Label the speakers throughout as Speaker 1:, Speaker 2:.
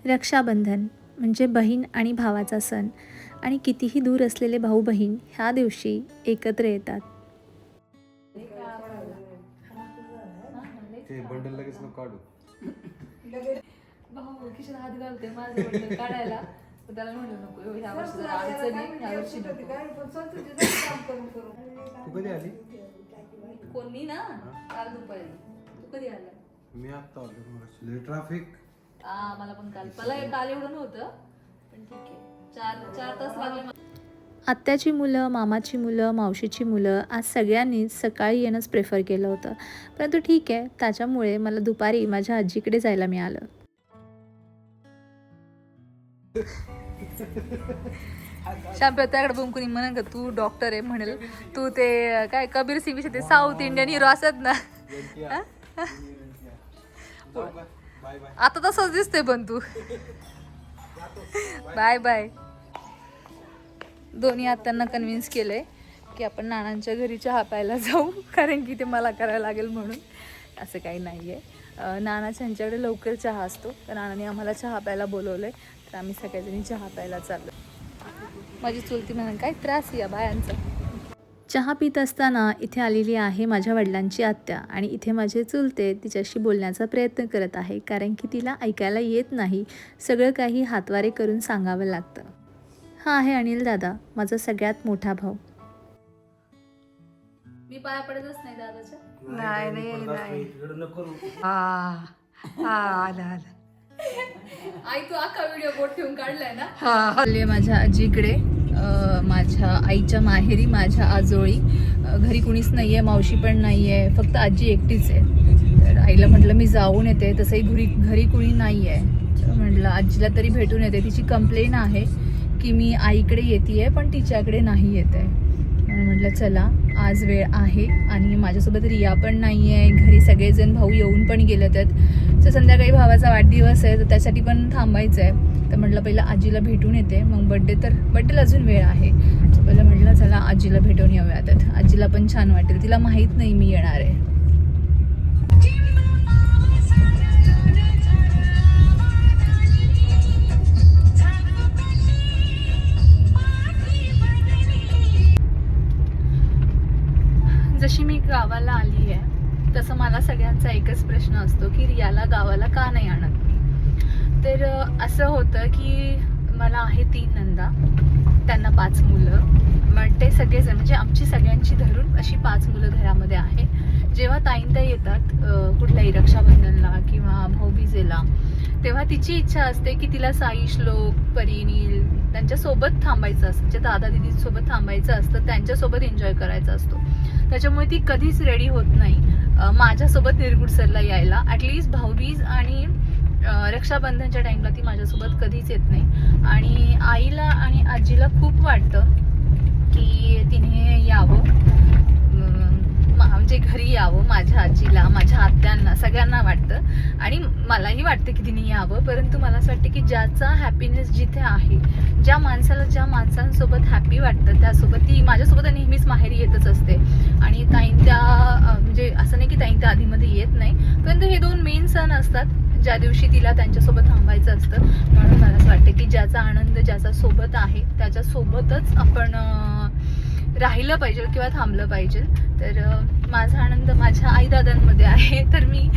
Speaker 1: रक्षाबंधन म्हणजे बहीण आणि भावाचा सण आणि कितीही दूर असलेले भाऊ बहीण ह्या दिवशी एकत्र येतात.
Speaker 2: ते बंडल लगेच नको काढू.
Speaker 3: भाऊ खिशात हात घालते माझं बंडल काढायला, तर त्याला म्हणलं नको ह्या वर्षी जरा अडचण आहे, ह्या वर्षी नको.
Speaker 2: तू कधी आली?
Speaker 3: कोणी ना काल दुपारी. तू कधी आला?
Speaker 2: मी आता आलो. ट्रॅफिक.
Speaker 3: मला पण काल एवढं नव्हतं, पण ठीक आहे. चार तास लागले.
Speaker 1: आत्याची मुलं, मामाची मुलं, मावशीची मुलं आज सगळ्यांनीच सकाळी येणंच प्रेफर केलं होतं. परंतु ठीक आहे, त्याच्यामुळे मला दुपारी माझ्या आजीकडे जायला मिळालं.
Speaker 3: शांपे त्याकडे बघून कुणी म्हणेल का तू डॉक्टर आहे, म्हणेल तू ते काय कबीर सिंग ते साऊथ इंडियन हिरो असत ना. आता तसंच दिसतोय पण तू. Bye bye. दोन्ही आत्यांना कन्व्हिन्स केलंय की आपण नानांच्या घरी चहा प्यायला जाऊ, कारण की ते मला करायला लागेल म्हणून. असं काही नाही आहे. नानाच्या ह्यांच्याकडे लवकर चहा असतो, तर नानाने आम्हाला चहा प्यायला बोलवलं आहे, तर आम्ही सगळ्याजणी चहा प्यायला चाललो. माझी चुलती म्हणून काय त्रास या बायांचा.
Speaker 1: चहा पित असताना इथे आलेली आहे माझ्या वडिलांची आत्या आणि इथे माझे चुलते तिच्याशी बोलण्याचा प्रयत्न करत आहे, कारण की तिला ऐकायला येत नाही. सगळं काही हातवारे करून सांगावं लागतं. हा आहे अनिल दादा, माझा सगळ्यात मोठा भाऊ.
Speaker 3: मी पाया पडतच नाही दादाच्या.
Speaker 4: नाही
Speaker 3: आई तू अख्खा व्हिडिओ बोट ठेवून काढलाय ना.
Speaker 1: आले माझ्या आजीकडे, माझ्या आईच्या माहेरी, माझ्या आजोळी. घरी कुणीच नाही आहे, मावशी पण नाही आहे, फक्त आजी एकटीच आहे. तर आईला म्हटलं मी जाऊन येते, तसंही घरी कुणी नाही आहे. तर म्हटलं आजीला तरी भेटून येते. तिची कंप्लेन आहे की मी आईकडे येते आहे पण तिच्याकडे नाही येत आहे. म्हणून म्हटलं चला आज वेळ आहे आणि माझ्यासोबत रिया पण नाही आहे. घरी सगळेजण भाऊ येऊन पण गेले आहेत. तर संध्याकाळी भावाचा वाढदिवस आहे, तर त्यासाठी पण थांबायचं आहे. तर म्हटलं पहिलं आजीला भेटून येते, मग बड्डेला अजून वेळ आहे. तर पहिलं म्हटलं चला आजीला भेटून येऊयात. आजीला पण छान वाटेल, तिला माहीत नाही मी येणार आहे. जशी मी गावाला आली आहे तसं मला सगळ्यांचा एकच प्रश्न असतो की रियाला गावाला का नाही आणत मी. तर असं होतं की मला आहे 3 नंदा, त्यांना 5 मुलं. मग ते सगळेजण म्हणजे आमची सगळ्यांची धरून अशी 5 मुलं घरामध्ये आहे. जेव्हा ताईंत्या येतात कुठल्याही रक्षाबंधनला किंवा भाऊबीजेला, तेव्हा तिची इच्छा असते की तिला साई, श्लोक, परी, त्यांच्यासोबत थांबायचं असतं, तिच्या दादा दिदीसोबत थांबायचं असतं, त्यांच्यासोबत एन्जॉय करायचा असतो. त्याच्यामुळे ती कधीच रेडी होत नाही माझ्यासोबत निरगुडसरला यायला. ॲटलिस्ट भाऊबीज आणि रक्षाबंधनच्या टाईमला ती माझ्यासोबत कधीच येत नाही. आणि आईला आणि आजीला खूप वाटतं की तिने यावं, म्हणजे घरी यावं. माझ्या आजीला, माझ्या आत्यांना, सगळ्यांना वाटतं आणि मलाही वाटतं की तिने यावं. परंतु मला असं वाटतं की ज्याचा हॅपीनेस जिथे आहे, ज्या माणसांसोबत हॅपी वाटतं त्यासोबत ती माझ्यासोबत नेहमीच माहेरी येतच असते. आणि ताईंत्या म्हणजे असं नाही की ताईंत्या आधीमध्ये येत नाही, परंतु हे 2 मेन सण असतात ज्या दिवशी तिला त्यांच्यासोबत थांबायचं असतं. म्हणून मला असं वाटतं की ज्याचा आनंद ज्याचा सोबत आहे त्याच्यासोबतच आपण राहिलं पाहिजे किंवा थांबलं पाहिजे. तर माझा आनंद माझ्या आईदादांमध्ये आहे, तर मी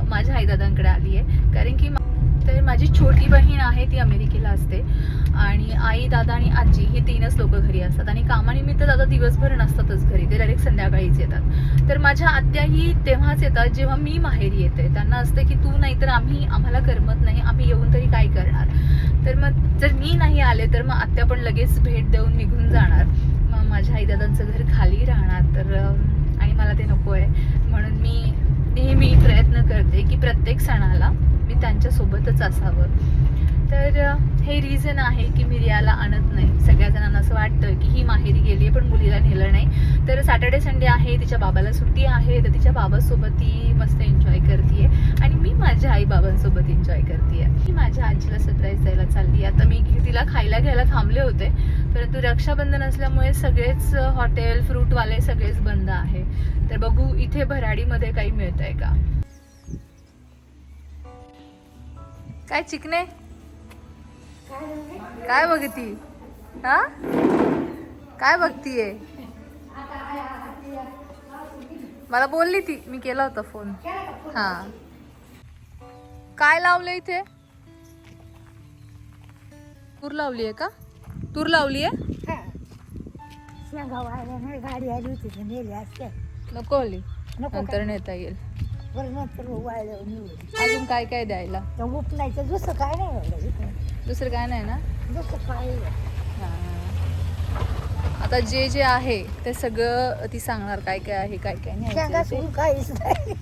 Speaker 1: माझ्या आईदादांकडे आली आहे. कारण की तर माझी छोटी बहीण आहे ती अमेरिकेला असते आणि आई, दादा आणि आजी हे 3च लोक घरी असतात. आणि कामानिमित्त दादा दिवसभर नसतातच घरी, ते डायरेक्ट संध्याकाळीच येतात. तर माझ्या आत्याही तेव्हाच येतात जेव्हा मी माहेरी येते. त्यांना असतं की तू नाही तर आम्हाला करमत नाही, आम्ही येऊन तरी काय करणार. तर मग जर मी नाही आले तर मग आत्या पण लगेच भेट देऊन निघून जाणार. मग माझ्या आईदादांचं घर खाली राहणार, तर आणि मला ते नको आहे. म्हणून मी नेहमी प्रयत्न करते की प्रत्येक सणाला मी त्यांच्यासोबतच असावं. तर हे रिझन आहे की मी रियाला आणत नाही. सगळ्या जणांना असं वाटतं की ही माहेरी गेली आहे पण मुलीला नेलं नाही. तर सॅटर्डे संडे आहे, तिच्या बाबाला सुट्टी आहे, तर तिच्या बाबासोबत ती मस्त एन्जॉय करते आणि मी माझ्या आई बाबांसोबत एन्जॉय करते. मी माझ्या आजीला सरप्राईज द्यायला चालली. आता मी तिला खायला घ्यायला थांबले होते, परंतु रक्षाबंधन असल्यामुळे सगळेच हॉटेल, फ्रूटवाले सगळेच बंद आहे. तर बघू इथे भराडीमध्ये काही मिळतंय का. काय चिकने
Speaker 3: काय बघती? हा काय बघतीये? मला बोलली ती, मी केला होता फोन. हा काय लावलं इथे? तूर लावली आहे का? तूर लावली आहे?
Speaker 4: शेंगा वाळल्या नाही, गाडी आली होती तर नेली असते.
Speaker 3: नको आली,
Speaker 4: नको
Speaker 3: नंतर
Speaker 4: काय?
Speaker 3: नेता येईल.
Speaker 4: बरं नंतर वाळल्यावर निवडली.
Speaker 3: अजून काय काय द्यायला?
Speaker 4: तर उपनायचं दुसरं काय नाही एवढं इकडं.
Speaker 3: दुसरं काय नाही ना?
Speaker 4: दुसरं काय आहे?
Speaker 3: हा. आता जे जे आहे ते सगळं ती सांगणार काय काय आहे काय काय नाही
Speaker 4: शेंगा
Speaker 3: आहे ते.
Speaker 4: सोडून काहीच नाही.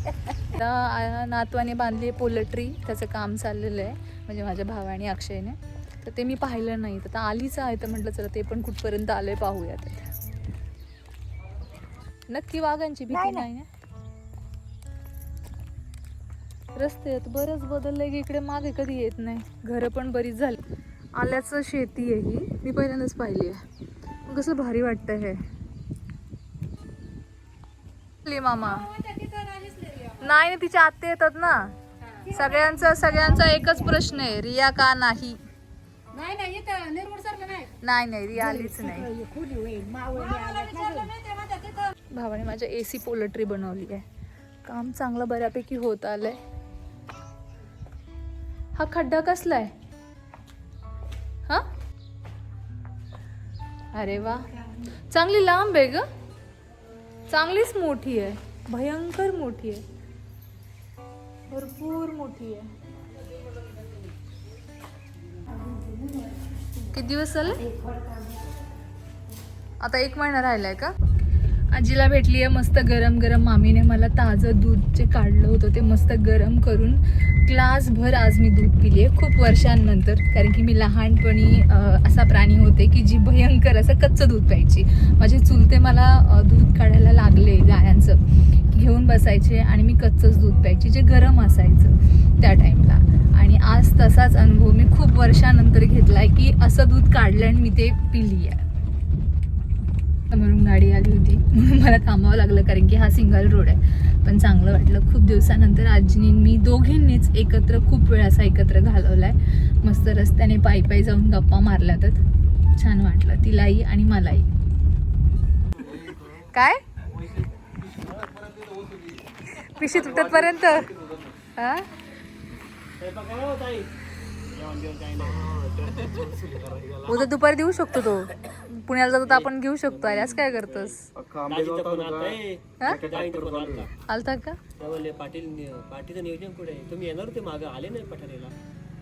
Speaker 3: आता नातवाने बांधली पोल्ट्री, त्याचं काम चाललेलं आहे म्हणजे माझ्या भावाने अक्षयने. तर ते मी पाहिलं नाही, तर आता आलीच आहे तर म्हटलं चला ते पण कुठपर्यंत आलंय पाहूयात. नक्की वाघांची भीती
Speaker 4: नाही,
Speaker 3: नाही ना? रस्त्यात बरंच बदललंय की इकडे मागे कधी येत नाही. घरं पण बरीच झाली. आल्याचं शेती आहे ही, मी पहिल्यांदाच पाहिली आहे. मग कसं भारी वाटतं हे. मामा नाही ना, तिच्या आत्या येतात ना. सगळ्यांचा एकच प्रश्न आहे, रिया का नाही? नाही रिया आलीच नाही.
Speaker 4: खुली होईल मावळी आल्यात ना.
Speaker 3: भावाने माझ्या AC पोल्ट्री बनवली आहे. काम चांगलं बऱ्यापैकी होत आलंय. हा खड्डा कसलाय? हा अरे वा, चांगली लांब आहे ग, चांगलीच मोठी आहे, भयंकर मोठी आहे, भरपूर मोठी आहे. किती दिवस झाले? आता 1 महिना राहिलाय का? आजीला भेटली आहे मस्त गरम गरम. मामीने मला ताजं दूध जे काढलं होतं ते मस्त गरम करून ग्लासभर आज मी दूध पिली आहे, खूप वर्षांनंतर. कारण की मी लहानपणी असा प्राणी होते की जी भयंकर असं कच्चं दूध प्यायची. माझे चुलते मला दूध काढायला लागले गायांचं, घेऊन बसायचे आणि मी कच्चंच दूध प्यायची जे गरम असायचं त्या टाईमला. आणि आज तसाच अनुभव मी खूप वर्षानंतर घेतलाय की असं दूध काढलं आणि मी ते पिली आहे. समोरून गाडी आली होती म्हणून मला थांबावं लागलं, कारण की हा सिंगल रोड आहे. पण चांगलं वाटलं. खूप दिवसानंतर आजीनी मी दोघींनीच एकत्र खूप वेळ असा एकत्र घालवलाय. मस्त रस्त्याने पायी पायी जाऊन गप्पा मारल्यातच छान वाटलं, तिलाही आणि मलाही. काय पिशी तुटतपर्यंत? हा उद्या दुपारी देऊ शकतो तो. पुण्याला जातो तर आपण घेऊ शकतो. अरे असं काय करतोस? आलता का?
Speaker 5: पार्टीचं नियोजन कुठे आहे? तुम्ही येणार होते मागं, आले नाही पठारेला.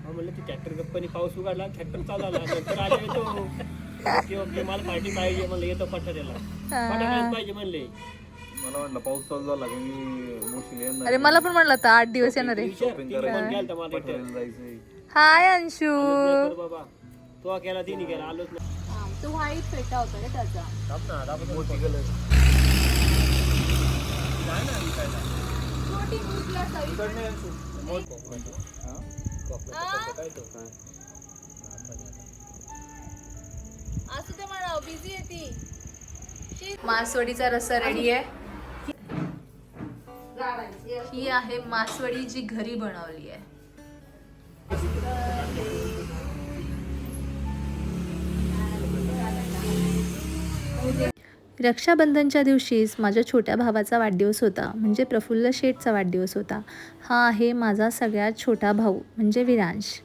Speaker 5: म्हणलं ती ट्रॅक्टर गप्पानी पाऊस उघडला, ट्रॅक्टर चालू झाला, नंतर आले येतो ओके मला पार्टी पाहिजे म्हणलं, येतो पठारेला. पठारेला पाहिजे म्हणले.
Speaker 2: मला वाटलं पाऊस चालू झाला की मी मोशी येणार.
Speaker 3: अरे मला पण म्हणलं आता 8 दिवस येणार आहे.
Speaker 2: जायचंय.
Speaker 3: हाय अंशू.
Speaker 5: बाबा तो केला तिने केला, आलोच नाही.
Speaker 3: तो व्हाईट फेटा होता रे त्याचा. असू दे म्हणा, बिझी आहे ती. मासवडीचा रस्सा रेडी आहे. ही आहे मासवडी जी घरी बनवली आहे. रक्षाबंधनच्या दिवशीच माझ्या छोट्या भावाचा वाढदिवस होता, म्हणजे प्रफुल्ल शेठचा वाढदिवस होता. हा आहे माझा सगळ्यात छोटा भाऊ म्हणजे विरांश.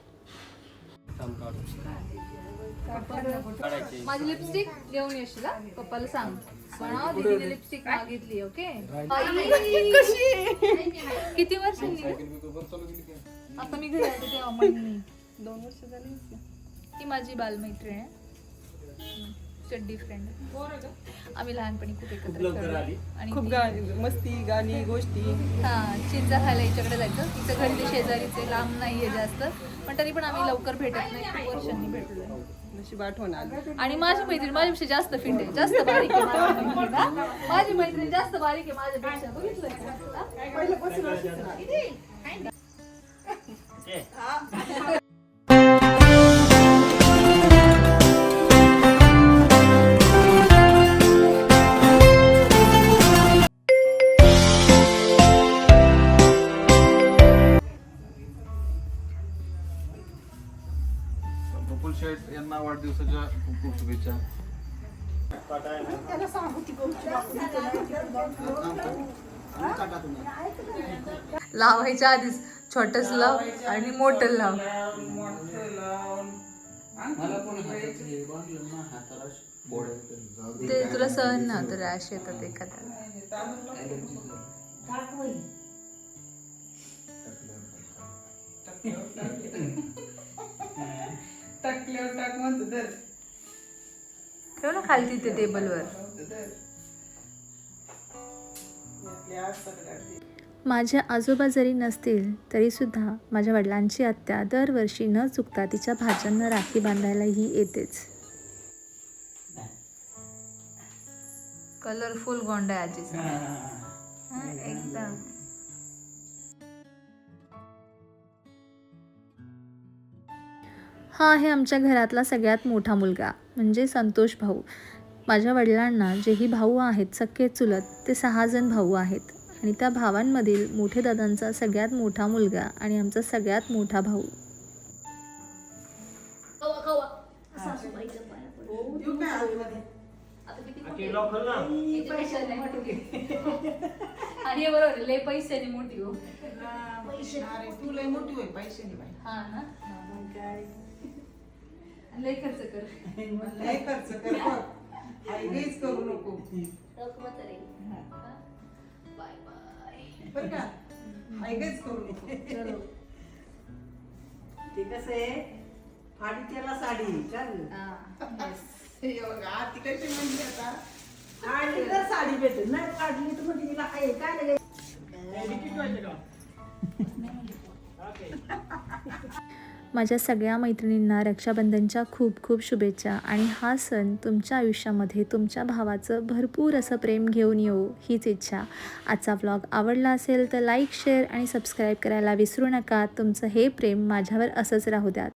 Speaker 3: माझी लिपस्टिक घेऊन येशील पप्पाला सांग. दीदीने लिपस्टिक मागितली. ओके किती वर्षांनी? आता मी घरी आले तेव्हा 2 वर्ष झाली. ती माझी बालमैत्रीण आहे, चड्डी फ्रेंड. आम्ही लहानपणी खूप एकत्र आणि
Speaker 6: खूप मस्ती गाणी गोष्टी.
Speaker 3: हा चिंचा खायला हिच्याकडे जायचं. तिचं घरी ते शेजारीचे, लांब नाहीये जास्त, पण तरी पण आम्ही लवकर भेटत नाही, खूप वर्षांनी भेटलोय.
Speaker 6: नशीब आठवण आली.
Speaker 3: आणि माझी मैत्रीण माझ्यापेक्षा जास्त फिंड आहे, जास्त बारीक आहे माझी मैत्रीण, हा. माझी मैत्रीण जास्त बारीक आहे माझ्यापेक्षा. बघितलंय का?
Speaker 2: वाढदिवसाच्या खूप खूप शुभेच्छा.
Speaker 3: लावायच्या आधीच छोटंच लाव आणि मोठं लाव. ते तुला सहन ना तर रॅश येतात एखाद्याला.
Speaker 6: टाकल्यावर टाक म्हणतो तर
Speaker 3: ठेव ना खाली तिथे टेबलवर. माझे आजोबा जरी नसतील तरीसुद्धा माझ्या वडिलांची आत्या दरवर्षी न चुकता तिच्या भाच्यांना राखी बांधायलाही येतेच. कलरफुल गोंडा आहे आजीचा. हा, एकदम. हा आहे आमच्या घरातला सगळ्यात मोठा मुलगा म्हणजे संतोष भाऊ. माझ्या वडिलांना जेही भाऊ आहेत सख्खे चुलत ते 6 जण भाऊ आहेत आणि त्या भावांमधील मोठे दादांचा सगळ्यात मोठा मुलगा आणि आमचा सगळ्यात मोठा भाऊ. आणि बरोबर लय पैशाने मोठी हो.
Speaker 6: तू लय मोठी होय पैशाने बाई.
Speaker 3: हा ना लय खर्च कर.
Speaker 6: लय खर्च कर बघ. काहीच करू नको
Speaker 3: बाय बाय.
Speaker 6: बरं का काहीच करू नको. ते कसं आहे फाडी त्याला साडी हे बघा ती कशी म्हणली आता आणि तर साडी भेटेल नाही काढली तर म्हणजे तिला आहे काय नाही.
Speaker 3: माझ्या सगळ्या मैत्रिणींना रक्षाबंधनच्या खूप खूप शुभेच्छा आणि हा सण तुमच्या आयुष्यामध्ये तुमच्या भावाचं भरपूर असं प्रेम घेऊन येऊ हीच इच्छा. आजचा व्लॉग आवडला असेल तर लाईक शेअर आणि सबस्क्राईब करायला विसरू नका. तुमचं हे प्रेम माझ्यावर असंच राहू द्या.